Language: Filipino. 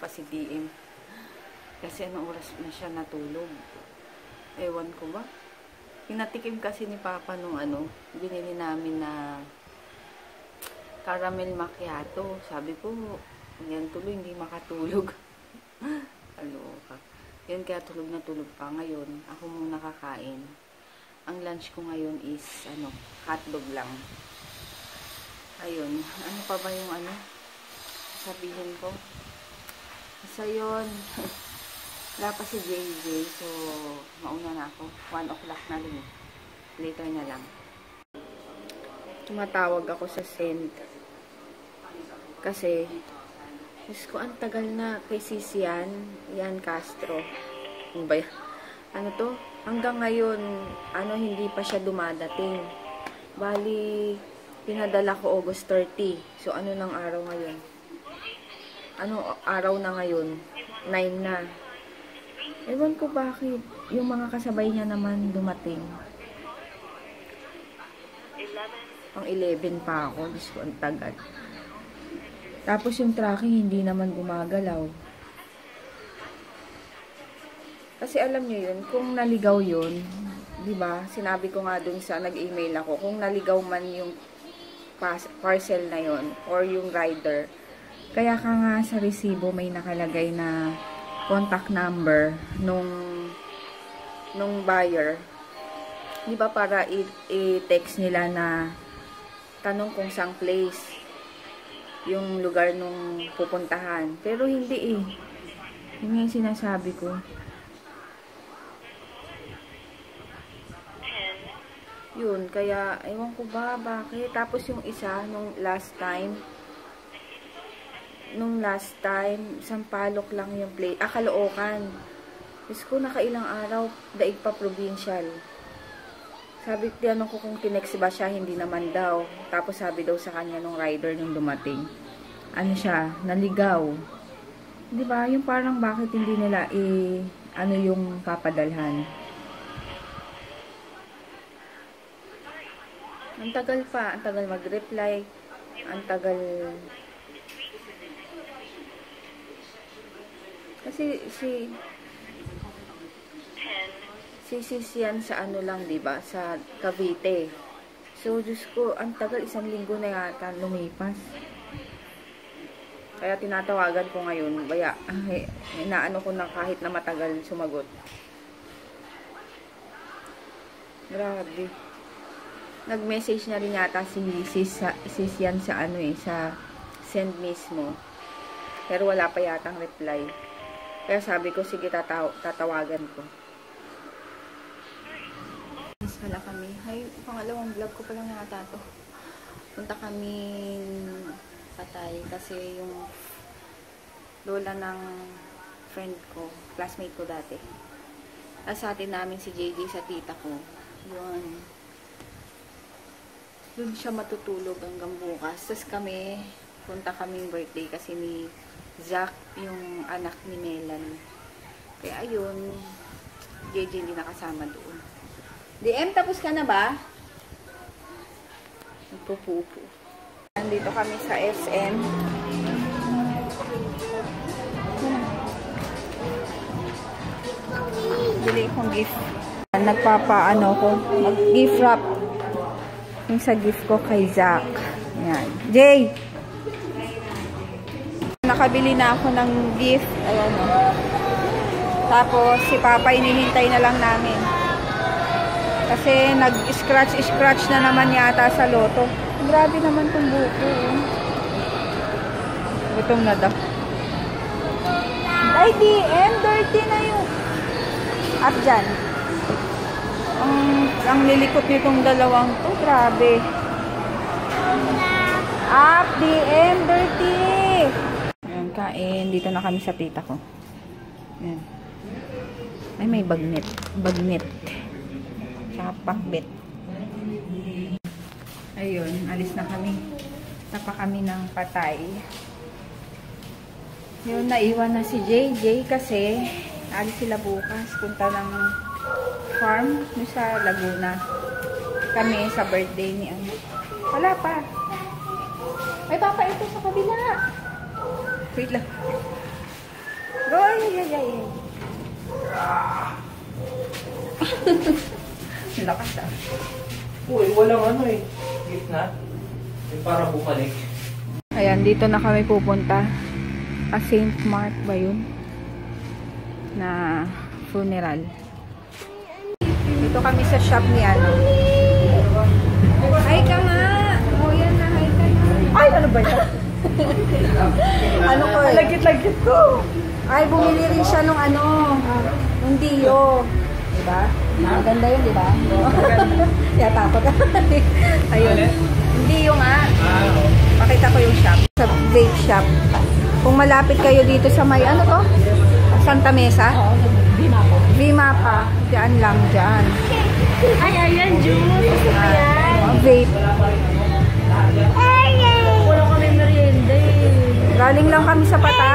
pa si DM. Kasi anong oras na siya natulog. Ewan ko ba? Pinatikim kasi ni Papa nung binili namin na caramel macchiato. Sabi ko, yan tuloy, hindi makatulog. Aloka. Yan kaya tulog na tulog pa. Ngayon, ako muna kakain. Ang lunch ko ngayon is, hotdog lang. Ayun. Ano pa ba yung sabihin ko? Isa yun. Wala pa si JJ. So, mauna na ako. 1 o'clock na rin. Later na lang. Tumatawag ako sa send. Kasi, Diyos ko, ang tagal na kay Sisian. Yan, Castro. Ano ba yan? Ano to? Hanggang ngayon, hindi pa siya dumadating. Bali, pinadala ko August 30. So, ano ng araw ngayon? Ano araw na ngayon? 9 na. Ewan ko bakit. Yung mga kasabay niya naman dumating. Pang 11 pa ako. Diyos ko, ang tagal. Tapos yung tracking, hindi naman gumagalaw. Kasi alam niyo yun, kung naligaw yun, di ba? Sinabi ko nga dun sa nag-email ako, kung naligaw man yung parcel na yun, or yung rider, kaya ka nga sa resibo may nakalagay na contact number nung buyer. Di ba para i-text nila na tanong kung saang place yung lugar nung pupuntahan. Pero hindi eh. Yun yung sinasabi ko. Yun, kaya ewan ko ba bakit. Tapos yung isa, nung last time, Sampaloc lang yung play. Caloocan. Diyos ko, nakailang araw, daig pa provincial. Sabi, tinanong ko kung tinext ba siya, hindi naman daw. Tapos sabi daw sa kanya nung rider nung dumating. Ano siya, naligaw. Diba? Yung parang bakit hindi nila yung papadalhan. Ang tagal pa, ang tagal mag-reply, ang tagal. Kasi Sisian sa lang, diba? Sa Cavite. So, Diyos ko, ang tagal, 1 linggo na yata lumipas. Kaya tinatawagan ko ngayon. Kaya, inaano ko na kahit na matagal sumagot. Grabe. Nag-message na rin yata si Sisian sa sa send mismo. Pero wala pa yatang reply. Kaya sabi ko, sige, tatawagan ko. Pala kami. Hay, pangalawang vlog ko pa lang yata to. Punta kami Patay kasi yung lola ng friend ko, classmate ko dati. Sa atin namin si JJ sa tita ko. Yun. Doon siya matutulog hanggang bukas. Tapos punta kaming birthday kasi ni Zach, yung anak ni Melanie. Kaya ayun, JJ hindi nakasama doon. DM, tapos ka na ba? Nagpupupo. Nandito kami sa SM. Bili kong gift. Nagpapaano ko, mag-gift wrap. Yung sa gift ko kay Zach. Ayan. Jay! Nakabili na ako ng gift. Ayan o. Tapos, si Papa inihintay na lang namin. Kasi nag-scratch na naman yata sa loto. Grabe naman tong buko. Gutom na daw. Ay, DM. Dirty na yung up dyan. Ang lilikot nitong dalawang to. Grabe. Up, DM. Dirty. Ayan, kain. Dito na kami sa tita ko. Ayan. Ay, may bagnet. Bagnet. Tsaka pakbet. Ayun, alis na kami. Tapa kami ng Patay. Yun, naiwan na si JJ kasi alis sila bukas. Punta ng farm sa Laguna. Kami sa birthday ni ano. Wala pa. Ay, Papa, ito sa kabila. Wait lang. Go, ay. Lakas ah. Uy, walang ano eh. Gitna. Yung para bumalik. Ayan, dito na kami pupunta. St. Mark ba yun? Na funeral. Dito kami sa shop ni ano. Hi ka nga! O yan na, hi ka na. Ay, ano ba yan? Ano ko eh? Lagit-lagit ko. Ay, bumili rin siya nung ano, nung Dio. Diba? Maganda yun, diba? Kaya takot. Ayun. Hindi yung pakita ko yung shop. Sa vape shop. Kung malapit kayo dito sa may, ano to? Santa Mesa? Oo, Vimapa. Diyan lang, diyan. Ay, ayan, juice. Vape. Wala kami merienda eh. Galing lang kami sa Pata.